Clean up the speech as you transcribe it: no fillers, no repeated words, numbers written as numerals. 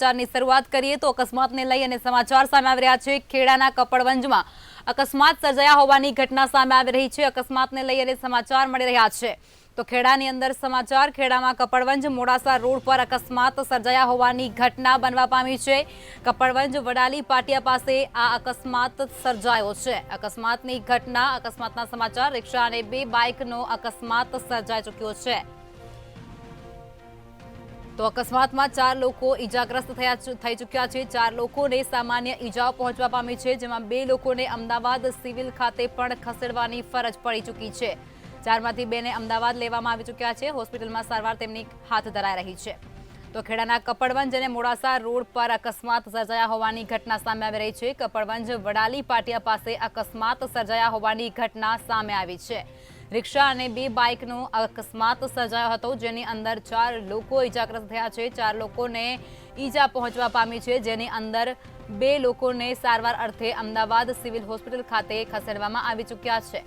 સમાચારની શરૂઆત કરીએ તો અકસ્માતને લઈ અને સમાચાર સામે આવી રહ્યા છે। ખેડાના કપડવંજમાં અકસ્માત સર્જાયા હોવાની ઘટના સામે આવી રહી છે। અકસ્માતને લઈ અને સમાચાર મળી રહ્યા છે તો ખેડાની અંદર સમાચાર ખેડામાં કપડવંજ મોડાસા રોડ પર અકસ્માત સર્જાયા હોવાની ઘટના બનવા પામી છે। કપડવંજ વડાલી પાટિયા પાસે આ અકસ્માત સર્જાયો છે। અકસ્માતની ઘટના અકસ્માતના સમાચાર રિક્ષા અને બે બાઇકનો અકસ્માત સર્જાઈ ચૂક્યો છે। તો અકસ્માતમાં 4 લોકો ઈજાગ્રસ્ત થઈ ચૂક્યા છે। 4 લોકોને સામાન્ય ઈજાઓ પહોંચવા પામી છે, જેમાં 2 લોકોને અમદાવાદ સિવિલ ખાતે પણ ખસેડવાની ફરજ પડી ચૂકી છે। 4માંથી 2ને અમદાવાદ લેવામાં આવી ચૂક્યા છે। હોસ્પિટલમાં સારવાર તેમની હાથ ધરાઈ રહી છે। તો ખેડાના કપડવંજ અને મોડાસા રોડ પર અકસ્માત સર્જાયા હોવાની ઘટના સામે આવી રહી છે। કપડવંજ વડાલી પાટિયા પાસે અકસ્માત સર્જાયા હોવાની ઘટના સામે આવી છે। રિક્ષા અને બે બાઇકનો અકસ્માત સર્જાયો હતો, જેની અંદર 4 લોકો ઈજાગ્રસ્ત થયા છે। 4 લોકોને ઈજા પહોંચવા પામી છે, જેની અંદર 2 લોકોને સારવાર અર્થે અમદાવાદ સિવિલ હોસ્પિટલ ખાતે ખસેડવામાં આવી ચૂક્યા છે।